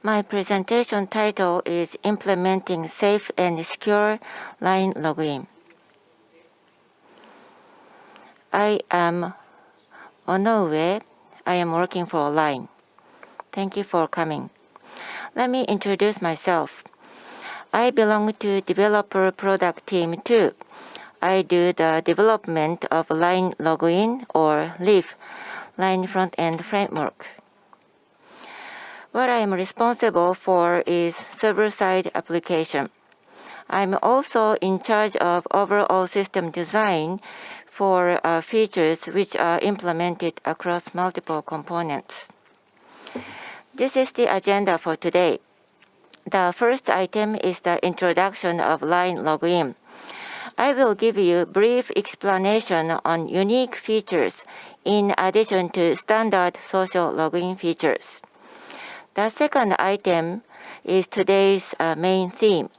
My presentation title is Implementing Safe and Secure LINE Login. I am Onoue. I am working for LINE. Thank you for coming. Let me introduce myself. I belong to developer product team too. I do the development of LINE Login or LIFF, LINE Front-End Framework. What I am responsible for is server-side application. I'm also in charge of overall system design for features which are implemented across multiple components. This is the agenda for today. The first item is the introduction of LINE Login. I will give you a brief explanation on unique features in addition to standard social login features. The second item is today's main theme.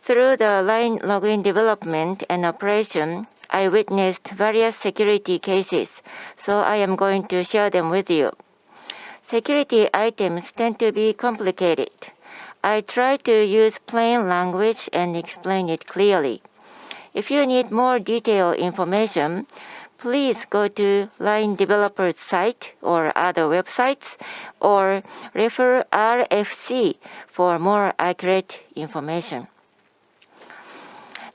Through the LINE Login development and operation, I witnessed various security cases, so I am going to share them with you. Security items tend to be complicated. I try to use plain language and explain it clearly. If you need more detailed information, please go to LINE developer's site or other websites or refer RFC for more accurate information.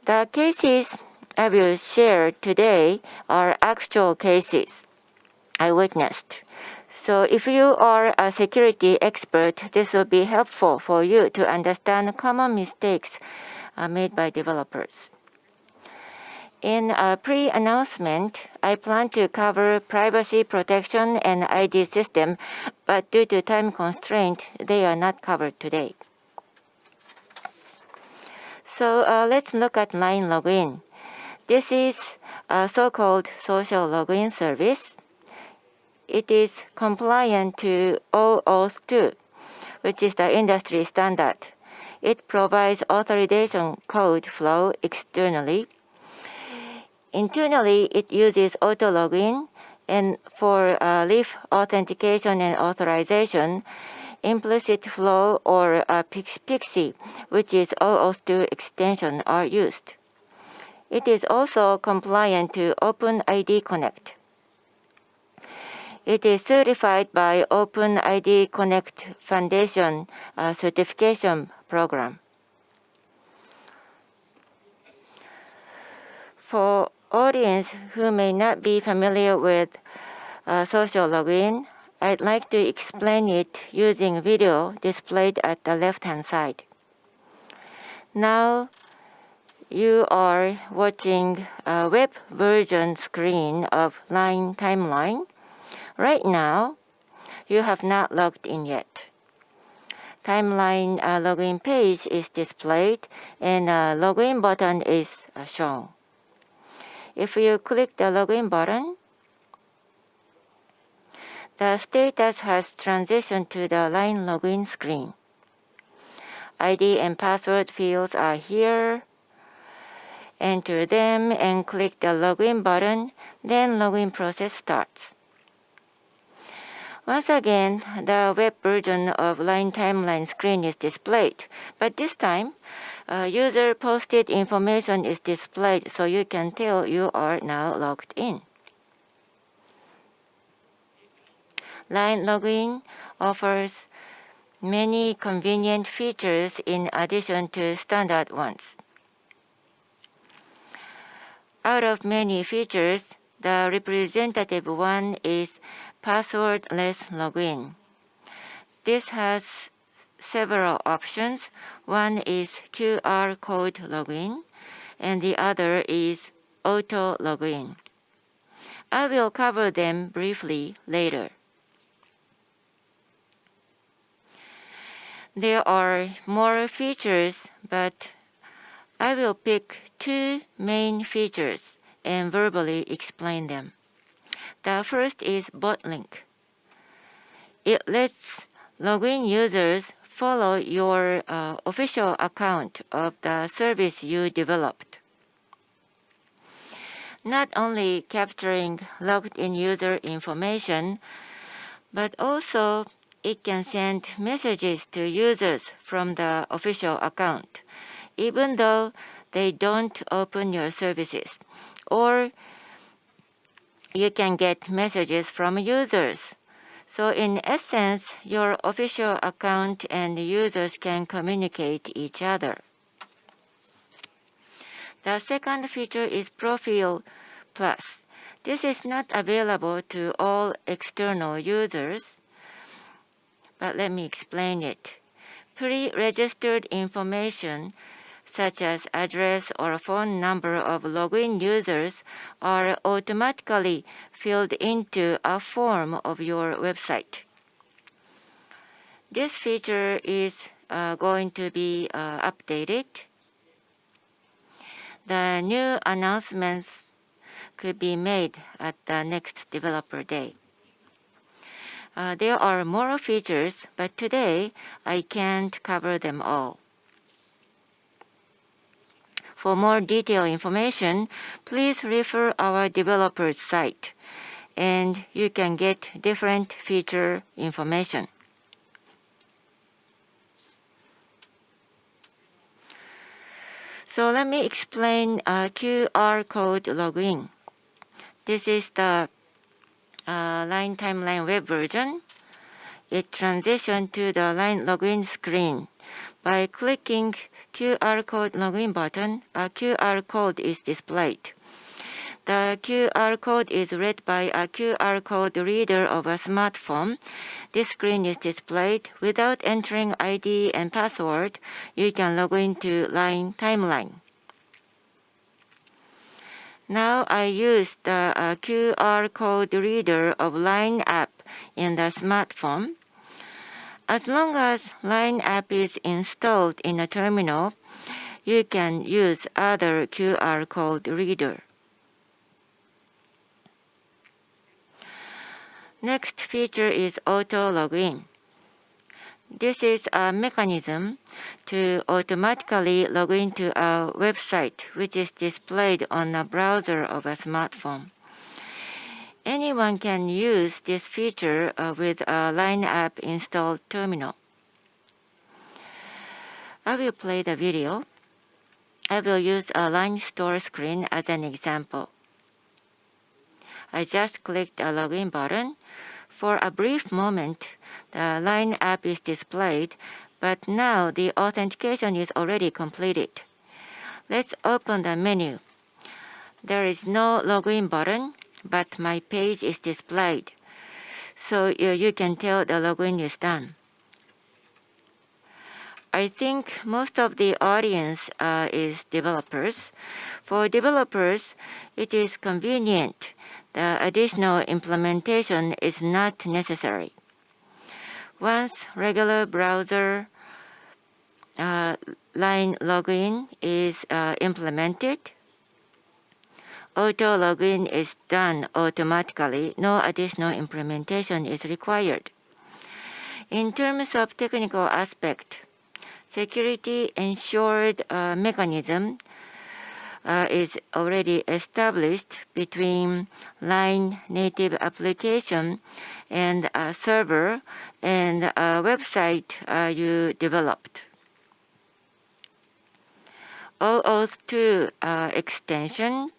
The cases I will share today are actual cases I witnessed. So if you are a security expert, this will be helpful for you to understand common mistakes made by developers. In a pre-announcement, I plan to cover privacy protection and ID system, but due to time constraint, they are not covered today. So let's look at LINE Login. This is a so-called social login service. It is compliant to OAuth 2, which is the industry standard. It provides authorization code flow externally. Internally, it uses auto login, and for LIFF authentication and authorization, implicit flow or PXE, which is OAuth 2 extension, are used. It is also compliant to OpenID Connect. It is certified by OpenID Connect Foundation certification program. For audience who may not be familiar with social login, I'd like to explain it using video displayed at the left-hand side. Now you are watching a web version screen of LINE Timeline. Right now, you have not logged in yet. Timeline login page is displayed and a login button is shown. If you click the login button, the status has transitioned to the LINE login screen. ID and password fields are here. Enter them and click the login button, then login process starts. Once again, the web version of LINE Timeline screen is displayed, but this time, user-posted information is displayed so you can tell you are now logged in. LINE Login offers many convenient features in addition to standard ones. Out of many features, the representative one is passwordless login. This has several options. One is QR code login, and the other is auto login. I will cover them briefly later. There are more features, but I will pick two main features and verbally explain them. The first is Bootlink. It lets login users follow your official account of the service you developed. Not only capturing logged-in user information, but also it can send messages to users from the official account, even though they don't open your services. Or you can get messages from users. So in essence, your official account and users can communicate each other. The second feature is Profile Plus. This is not available to all external users, but let me explain it. Pre-registered information such as address or phone number of login users are automatically filled into a form of your website. This feature is going to be updated. The new announcements could be made at the next Developer Day. There are more features, but today I can't cover them all. For more detailed information, please refer our developers site, and you can get different feature information. So let me explain QR code login. This is the LINE Timeline web version. It transitioned to the LINE login screen. By clicking QR code login button, a QR code is displayed. The QR code is read by a QR code reader of a smartphone. This screen is displayed. Without entering ID and password, you can log into LINE Timeline. Now I use the QR code reader of LINE app in the smartphone. As long as LINE app is installed in a terminal, you can use other QR code reader. Next feature is auto login. This is a mechanism to automatically log into a website which is displayed on a browser of a smartphone. Anyone can use this feature with a LINE app installed terminal. I will play the video. I will use a LINE store screen as an example. I just clicked the login button. For a brief moment, the LINE app is displayed, but now the authentication is already completed. Let's open the menu. There is no login button, but my page is displayed. So you can tell the login is done. I think most of the audience is developers. For developers, it is convenient. The additional implementation is not necessary. Once regular browser LINE login is implemented, auto login is done automatically. No additional implementation is required. In terms of technical aspect, security ensured mechanism is already established between LINE native application and a server and a website you developed. OAuth 2 extension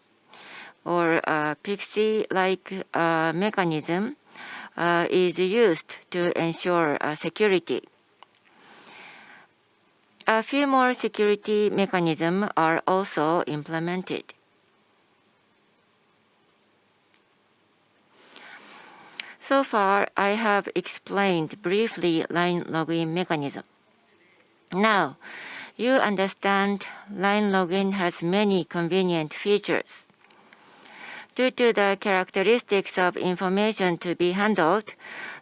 or Pixie-like mechanism is used to ensure security. A few more security mechanisms are also implemented. So far, I have explained briefly LINE login mechanism. Now, you understand LINE login has many convenient features. Due to the characteristics of information to be handled,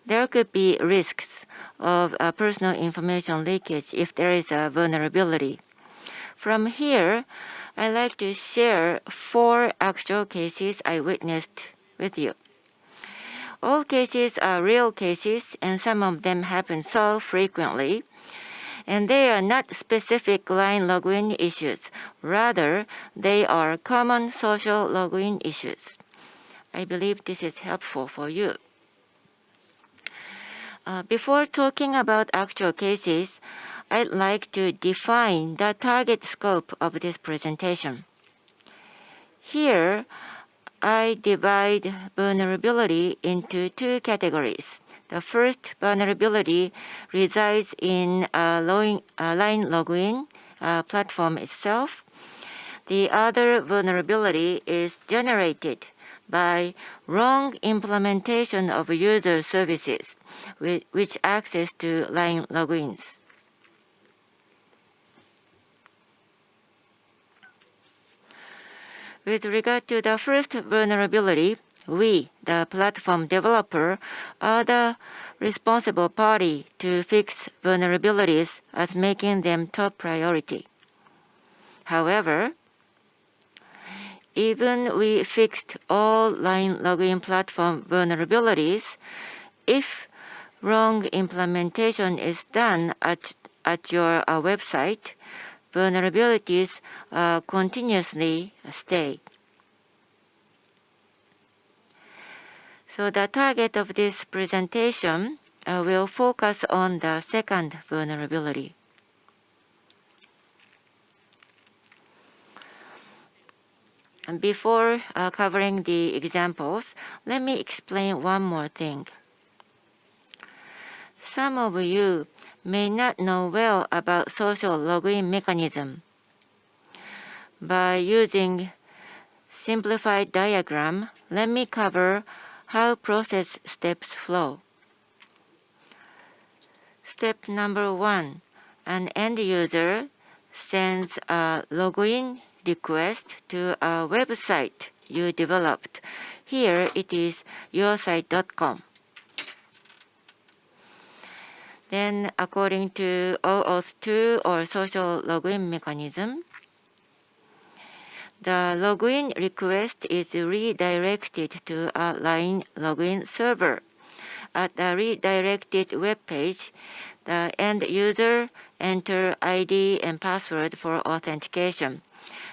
there could be risks of personal information leakage if there is a vulnerability. From here, I'd like to share 4 actual cases I witnessed with you. All cases are real cases, and some of them happen so frequently, and they are not specific LINE login issues. Rather, they are common social login issues. I believe this is helpful for you. Before talking about actual cases, I'd like to define the target scope of this presentation. Here, I divide vulnerability into two categories. The first vulnerability resides in line login platform itself. The other vulnerability is generated by wrong implementation of user services which access to line logins. With regard to the first vulnerability, we, the platform developer, are the responsible party to fix vulnerabilities as making them top priority. However, even we fixed all line login platform vulnerabilities, if wrong implementation is done at your website, vulnerabilities continuously stay. So the target of this presentation will focus on the second vulnerability. And before covering the examples, let me explain one more thing. Some of you may not know well about social login mechanism. By using simplified diagram, let me cover how process steps flow. Step number 1, an end user sends a login request to a website you developed. Here it is yoursite.com. Then, according to OAuth 2 or social login mechanism, the login request is redirected to a line login server. At the redirected web page, the end user enter ID and password for authentication.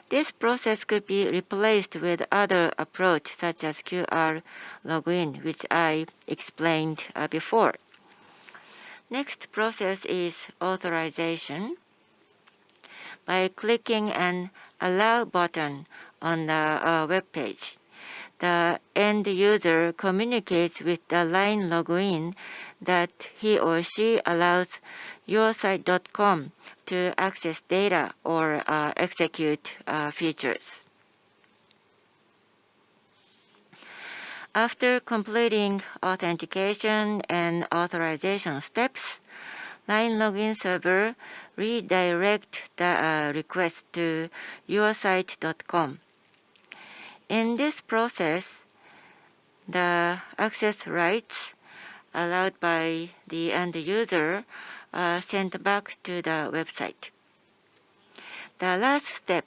This process could be replaced with other approach such as QR login, which I explained before. Next process is authorization. By clicking an Allow button on the web page, the end user communicates with the line login that he or she allows yoursite.com to access data or execute features. After completing authentication and authorization steps, line login server redirect the request to yoursite.com. In this process, the access rights allowed by the end user are sent back to the website. The last step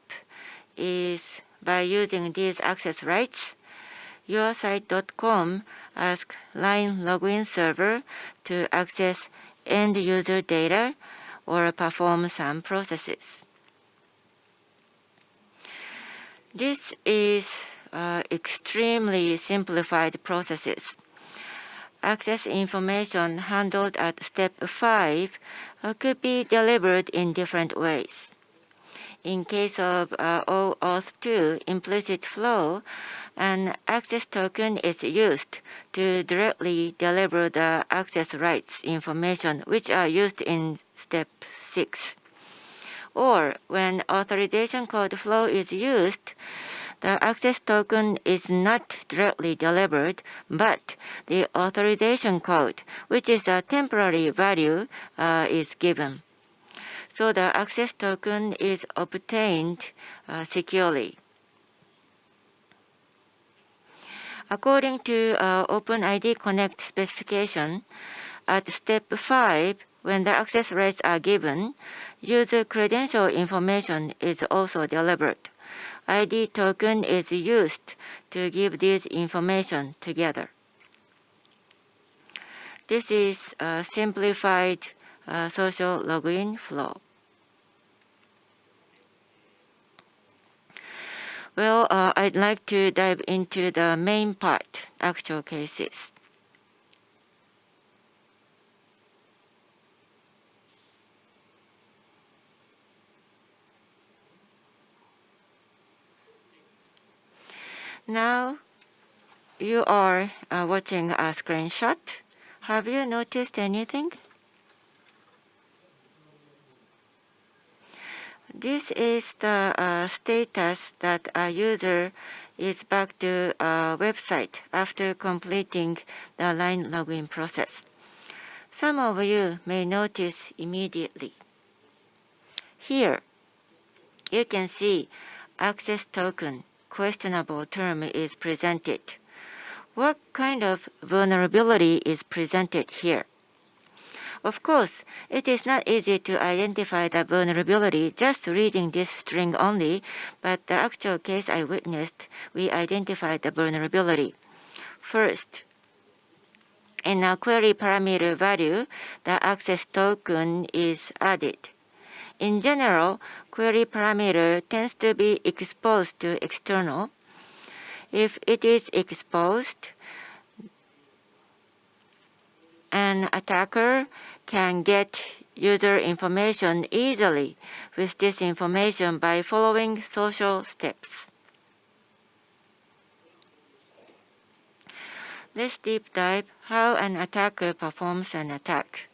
is by using these access rights, yoursite.com asks line login server to access end user data or perform some processes. This is extremely simplified processes. Access information handled at step 5 could be delivered in different ways. In case of OAuth 2 implicit flow, an access token is used to directly deliver the access rights information which are used in step 6. Or when authorization code flow is used, the access token is not directly delivered, but the authorization code, which is a temporary value, is given. So the access token is obtained securely. According to OpenID Connect specification, at step 5, when the access rights are given, user credential information is also delivered. ID token is used to give this information together. This is a simplified social login flow. Well, I'd like to dive into the main part, actual cases. Now you are watching a screenshot. Have you noticed anything? This is the status that a user is back to a website after completing the LINE login process. Some of you may notice immediately. Here, you can see access token questionable term is presented. What kind of vulnerability is presented here? Of course, it is not easy to identify the vulnerability just reading this string only, but the actual case I witnessed, we identified the vulnerability. First, in a query parameter value, the access token is added. In general, query parameter tends to be exposed to external. If it is exposed, an attacker can get user information easily with this information by following social steps. Let's deep dive how an attacker performs an attack.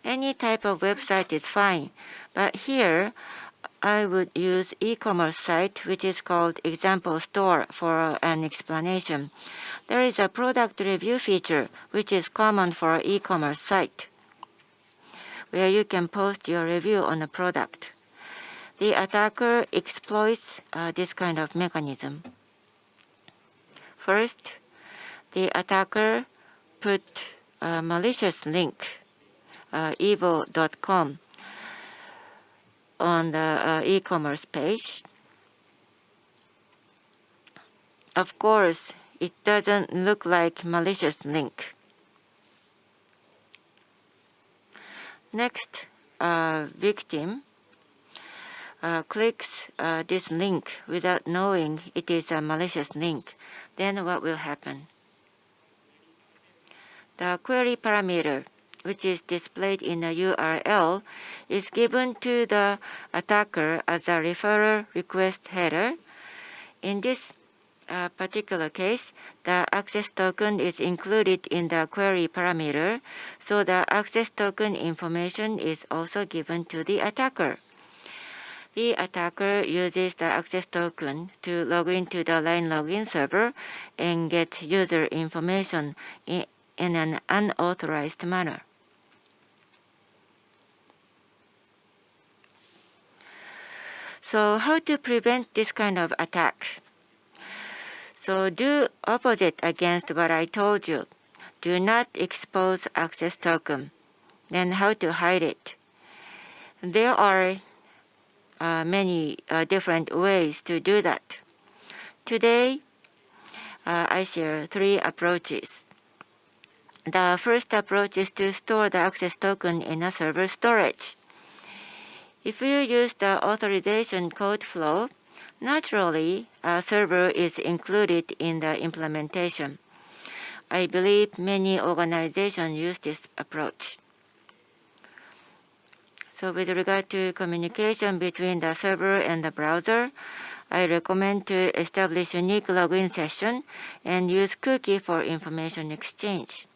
Any type of website is fine, but here I would use e-commerce site which is called example store for an explanation. There is a product review feature which is common for e-commerce site where you can post your review on a product. The attacker exploits this kind of mechanism. First, the attacker put a malicious link, evil.com, on the e-commerce page. Of course, it doesn't look like malicious link. Next, victim clicks this link without knowing it is a malicious link. Then what will happen? The query parameter, which is displayed in the URL, is given to the attacker as a referrer request header. In this particular case, the access token is included in the query parameter, so the access token information is also given to the attacker. The attacker uses the access token to log into the LINE login server and get user information in an unauthorized manner. So how to prevent this kind of attack? So do opposite against what I told you. Do not expose access token. Then how to hide it? There are many different ways to do that. Today, I share 3 approaches. The first approach is to store the access token in a server storage. If you use the authorization code flow, naturally, a server is included in the implementation. I believe many organizations use this approach. So with regard to communication between the server and the browser, I recommend to establish unique login session and use cookie for information exchange.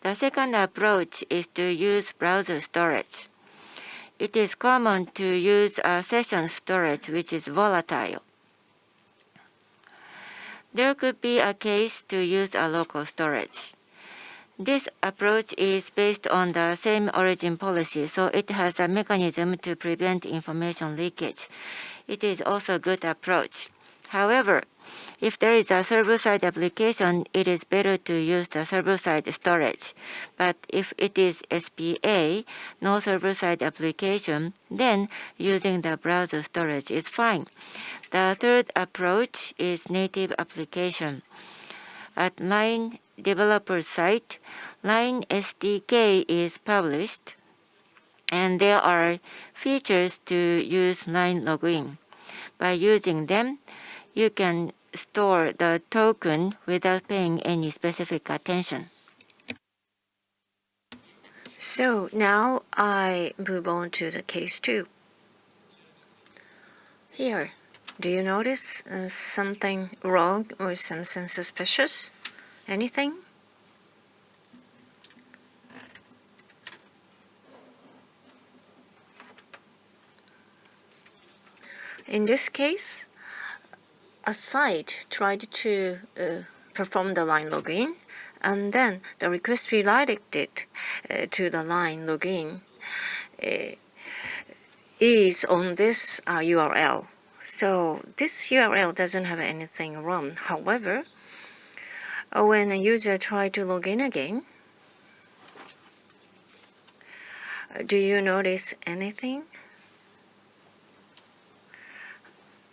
The second approach is to use browser storage. It is common to use a session storage which is volatile. There could be a case to use a local storage. This approach is based on the same origin policy, so it has a mechanism to prevent information leakage. It is also a good approach. However, if there is a server-side application, it is better to use the server-side storage. But if it is SPA, no server-side application, then using the browser storage is fine. The third approach is native application. At LINE developer site, LINE SDK is published, and there are features to use LINE login. By using them, you can store the token without paying any specific attention. So now I move on to the case 2. Here, Do you notice something wrong or something suspicious? Anything? In this case, a site tried to perform the line login, and then the request redirected to the line login is on this URL. So this URL doesn't have anything wrong. However, when a user tries to log in again, do you notice anything?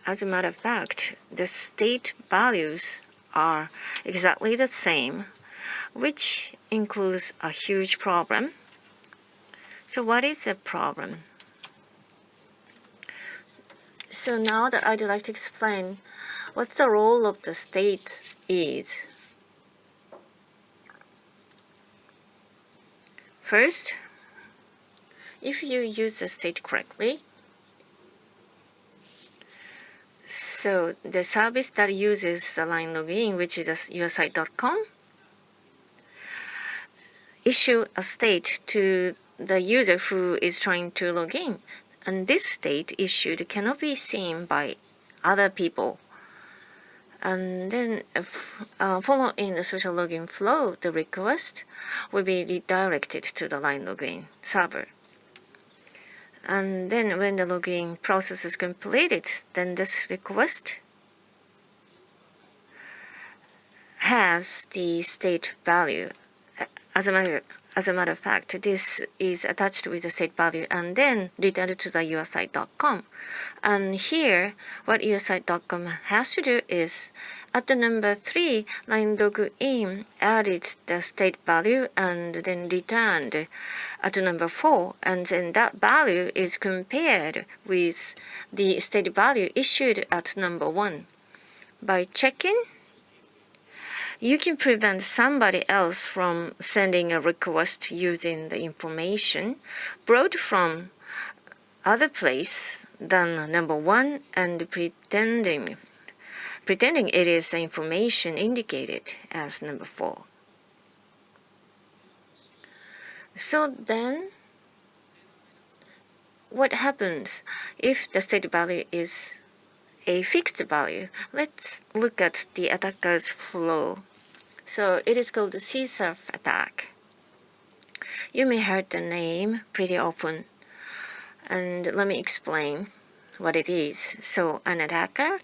As a matter of fact, the state values are exactly the same, which includes a huge problem. So what is the problem? So now that I'd like to explain what the role of the state is. First, if you use the state correctly, so the service that uses the line login, which is yoursite.com, issue a state to the user who is trying to log in. And this state issued cannot be seen by other people. And then following the social login flow, the request will be redirected to the line login server. And then when the login process is completed, then this request has the state value. As a matter of fact, this is attached with the state value and then returned to the yoursite.com. And here, what yoursite.com has to do is, at the number 3, line login added the state value and then returned at the number 4. And then that value is compared with the state value issued at number 1. By checking, you can prevent somebody else from sending a request using the information brought from other place than number 1 and pretending it is the information indicated as number 4. So then, what happens if the state value is a fixed value? Let's look at the attacker's flow. So it is called the CSRF attack. You may heard the name pretty often. And let me explain what it is. So an attacker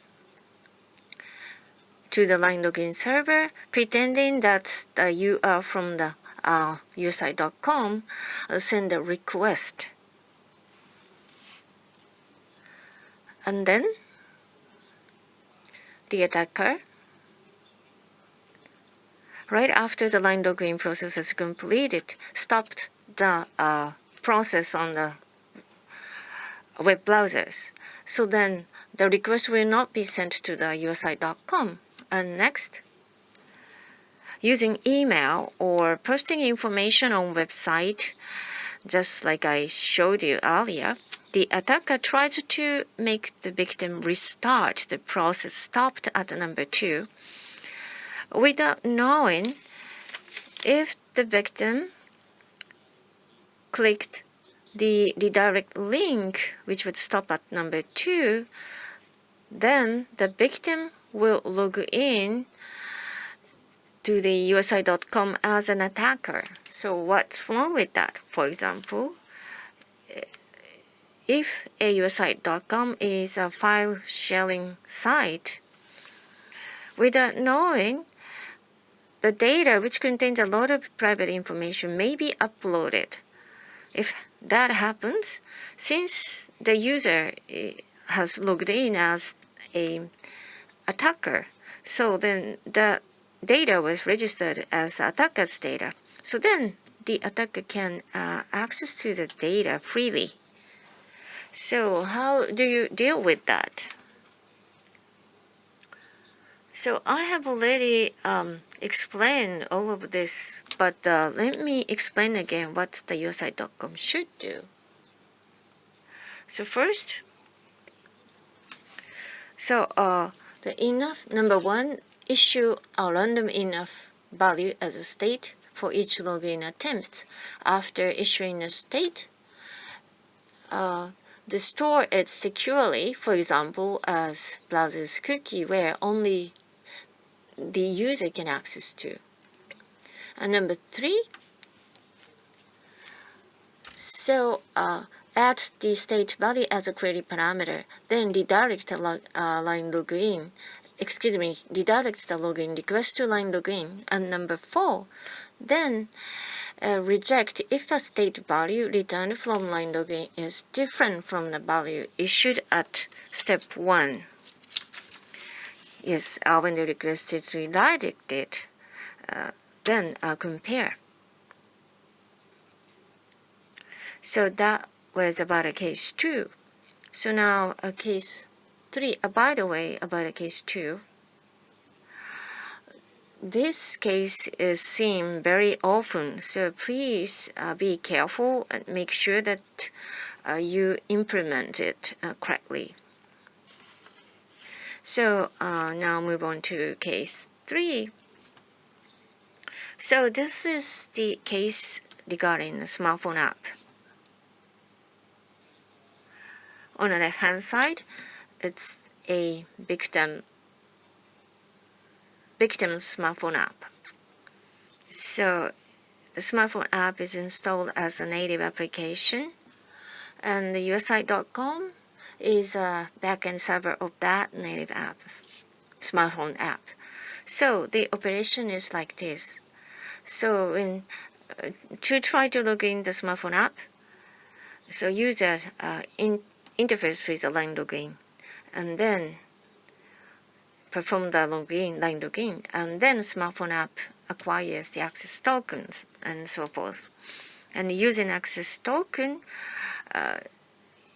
to the line login server, pretending that you are from the yoursite.com, send a request. And then the attacker, right after the line login process is completed, stopped the process on the web browsers. So then the request will not be sent to the yoursite.com. And next, using email or posting information on website, just like I showed you earlier, the attacker tries to make the victim restart the process stopped at number 2 without knowing if the victim clicked the redirect link, which would stop at number 2, then the victim will log in to the yoursite.com as an attacker. So what's wrong with that? For example, if a yoursite.com is a file sharing site, without knowing, the data which contains a lot of private information may be uploaded. If that happens, since the user has logged in as an attacker, so then the data was registered as the attacker's data. So then the attacker can access to the data freely. So how do you deal with that? So I have already explained all of this, but let me explain again what the yoursite.com should do. So first, So the enough, number one, issue a random enough value as a state for each login attempt. After issuing a state, they store it securely, for example, as browser's cookie where only the user can access to. And number three, so add the state value as a query parameter, then redirect the line login. Redirect the login request to line login. And number four, then reject if a state value returned from line login is different from the value issued at step 1. Yes, when the request is redirected, then compare. So that was about a case 2. So now a case 3. By the way, about a case 2. This case is seen very often, so please be careful and make sure that you implement it correctly. So now move on to case 3. So this is the case regarding the smartphone app. On the left-hand side, it's a victim's smartphone app. So the smartphone app is installed as a native application, and the USI.com is a backend server of that native app, smartphone app. So the operation is like this. So when to try to log in the smartphone app, so user interface with the line login, and then perform the login, line login, and then smartphone app acquires the access tokens and so forth. And using access token,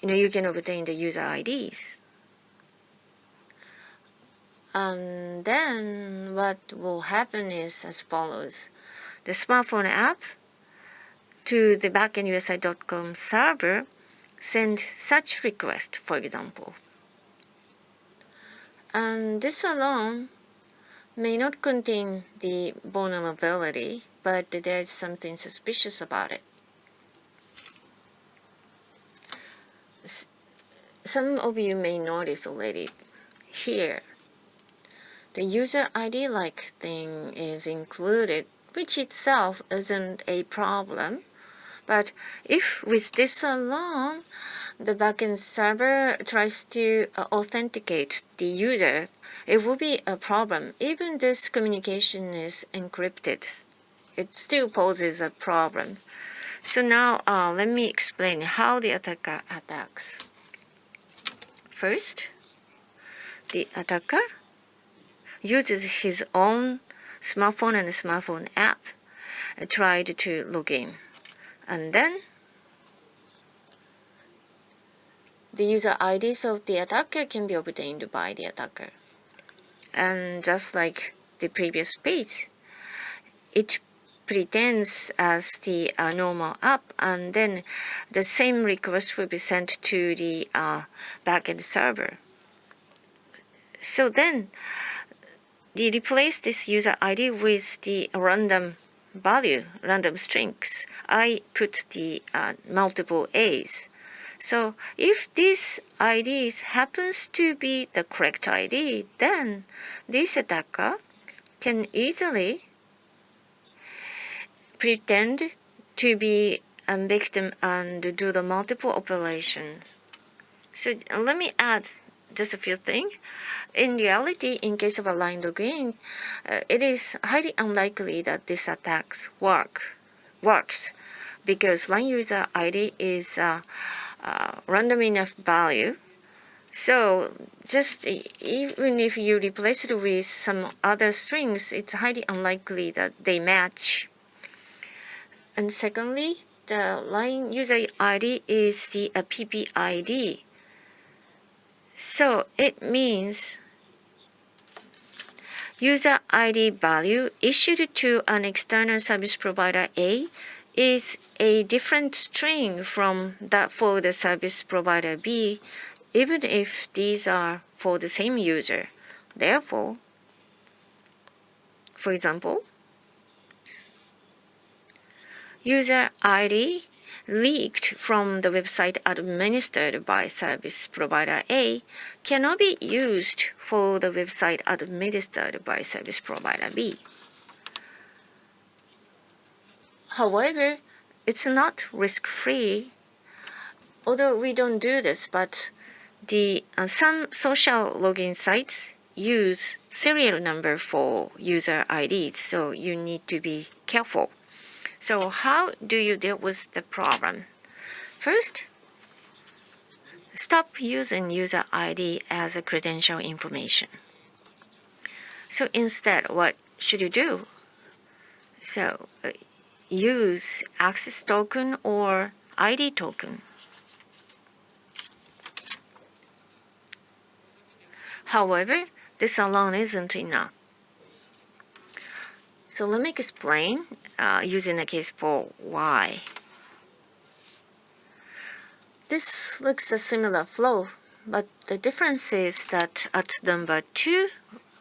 you can obtain the user IDs. And then what will happen is as follows. The smartphone app to the backend USI.com server send such request, for example. And this alone may not contain the vulnerability, but there's something suspicious about it. Some of you may notice already here. The user ID-like thing is included, which itself isn't a problem. But if with this alone, the backend server tries to authenticate the user, it will be a problem. Even this communication is encrypted, it still poses a problem. So now let me explain how the attacker attacks. First, the attacker uses his own smartphone and smartphone app and tried to log in. And then the user IDs of the attacker can be obtained by the attacker. And just like the previous page, it pretends as the normal app, and then the same request will be sent to the backend server. So then they replace this user ID with the random value, random strings. I put the multiple A's. So if this ID happens to be the correct ID, then this attacker can easily pretend to be a victim and do the multiple operations. So let me add just a few things. In reality, in case of a line login, it is highly unlikely that this attack works because line user ID is random enough value. So just even if you replace it with some other strings, it's highly unlikely that they match. And secondly, the line user ID is the PPID. So it means user ID value issued to an external service provider A is a different string from that for the service provider B even if these are for the same user. Therefore, for example, user ID leaked from the website administered by service provider A cannot be used for the website administered by service provider B. However, it's not risk-free, although we don't do this, but some social login sites use serial number for user IDs, so you need to be careful. So how do you deal with the problem? First, stop using user ID as a credential information. So instead, what should you do? So use access token or ID token. However, this alone isn't enough. So let me explain using a case for why. This looks a similar flow, but the difference is that at number 2,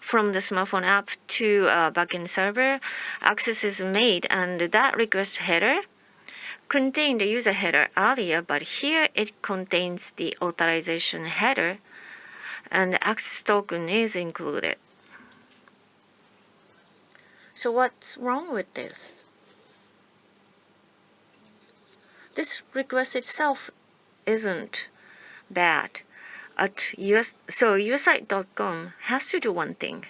from the smartphone app to a backend server, access is made, and that request header contained the user header earlier, but here it contains the authorization header, and the access token is included. So what's wrong with this? This request itself isn't bad. So yoursite.com has to do one thing.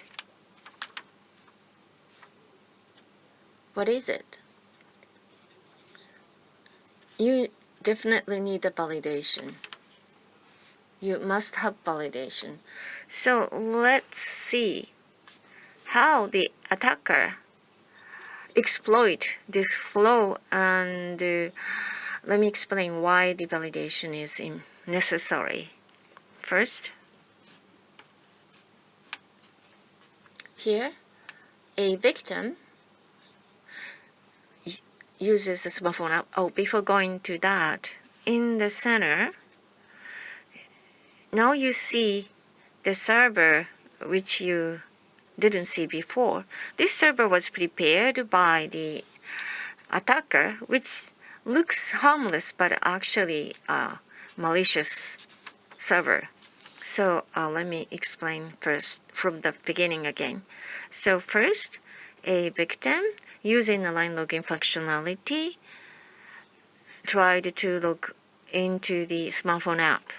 What is it? You definitely need a validation. You must have validation. So let's see how the attacker exploit this flow, and let me explain why the validation is necessary. First, here, a victim uses the smartphone app. Oh, before going to that, in the center, now you see the server which you didn't see before. This server was prepared by the attacker, which looks harmless but actually a malicious server. So let me explain first from the beginning again. So first, a victim using a line login functionality tried to log into the smartphone app.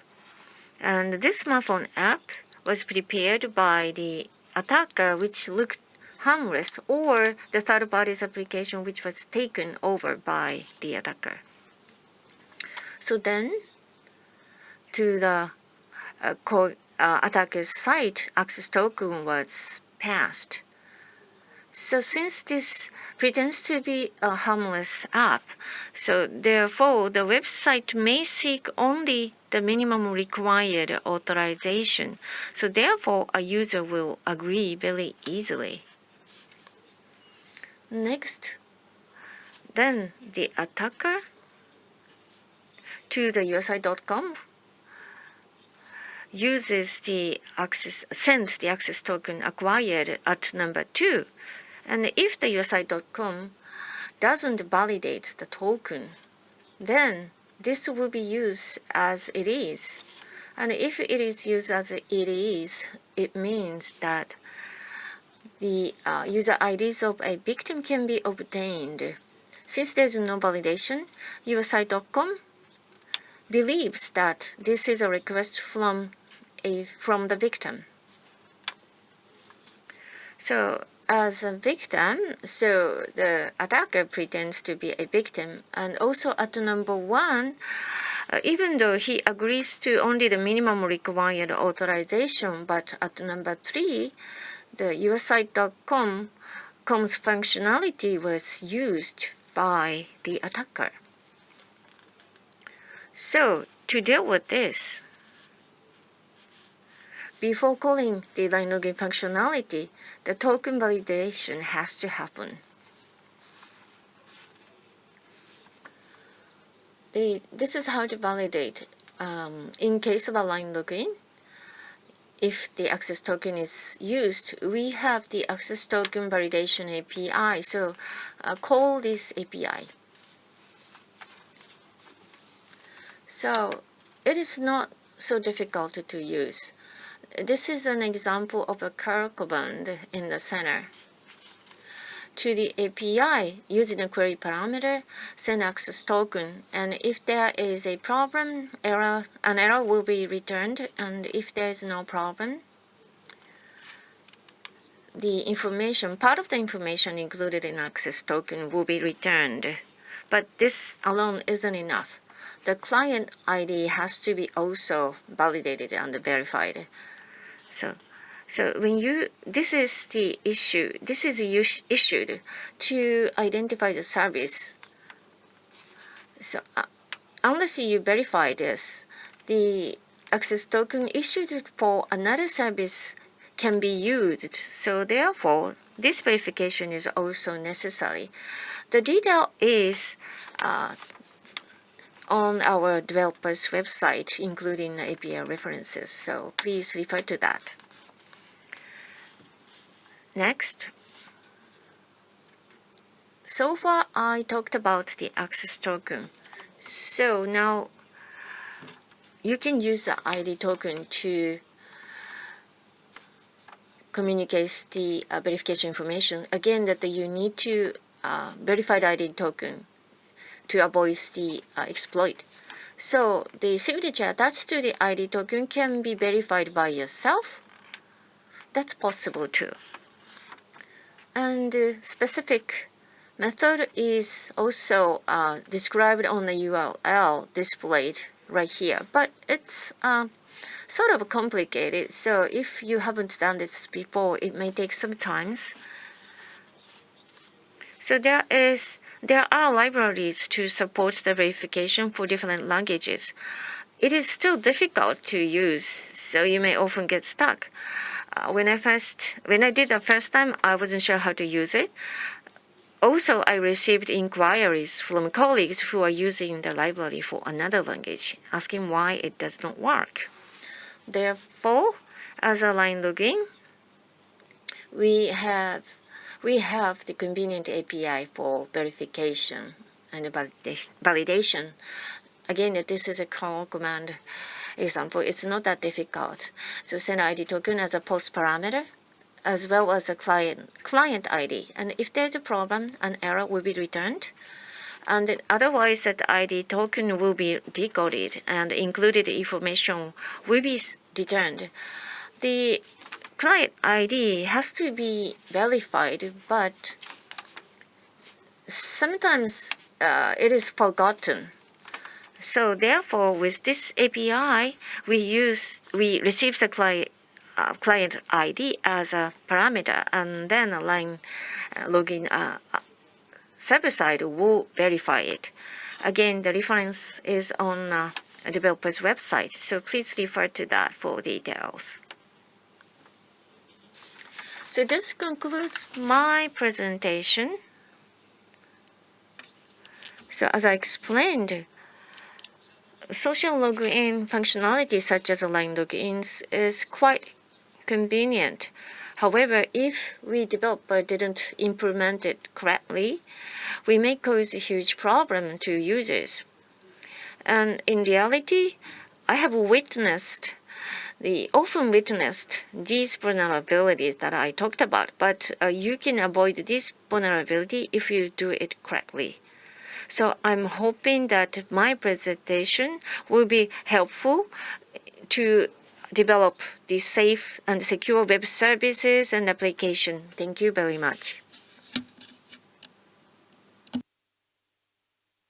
And this smartphone app was prepared by the attacker, which looked harmless, or the third party's application which was taken over by the attacker. So then, to the attacker's site, access token was passed. So since this pretends to be a harmless app, so therefore the website may seek only the minimum required authorization. So therefore a user will agree very easily. Next, then the attacker to the yoursite.com sends the access token acquired at number 2. And if the yoursite.com doesn't validate the token, then this will be used as it is. And if it is used as it is, it means that the user IDs of a victim can be obtained. Since there's no validation, yoursite.com believes that this is a request from the victim. So as a victim, so the attacker pretends to be a victim, and also at number 1, even though he agrees to only the minimum required authorization, but at number 3, the yoursite.com's functionality was used by the attacker. So to deal with this, before calling the line login functionality, the token validation has to happen. This is how to validate in case of a line login, if the access token is used, we have the access token validation API. So call this API. So it is not so difficult to use. This is an example of a curl command in the center. To the API, using a query parameter, send access token, and if there is a problem, an error will be returned, and if there is no problem, the information, part of the information included in access token will be returned. But this alone isn't enough. The client ID has to be also validated and verified. So when this is the issue, this is issued to identify the service. So unless you verify this, the access token issued for another service can be used. So therefore, this verification is also necessary. The detail is on our developers website, including API references. So please refer to that. Next. So far, I talked about the access token. So now you can use the ID token to communicate the verification information. Again, that you need to verify the ID token to avoid the exploit. So the signature attached to the ID token can be verified by yourself. That's possible too. And the specific method is also described on the URL displayed right here, but it's sort of complicated. So if you haven't done this before, it may take some time. So there are libraries to support the verification for different languages. It is still difficult to use, so you may often get stuck. When I did the first time, I wasn't sure how to use it. Also, I received inquiries from colleagues who are using the library for another language, asking why it does not work. Therefore, as a line login, we have the convenient API for verification and validation. Again, this is a call command example. It's not that difficult. So send ID token as a post parameter, as well as a client ID. And if there's a problem, an error will be returned. And otherwise, that ID token will be decoded and included information will be returned. The client ID has to be verified, but sometimes it is forgotten. So therefore, with this API, we receive the client ID as a parameter, and then a line login server side will verify it. Again, the reference is on a developer's website, so please refer to that for details. So this concludes my presentation. So as I explained, social login functionality such as line logins is quite convenient. However, if we developer didn't implement it correctly, we may cause a huge problem to users. And in reality, I have often witnessed these vulnerabilities that I talked about, but you can avoid this vulnerability if you do it correctly. So I'm hoping that my presentation will be helpful to develop the safe and secure web services and application. Thank you very much.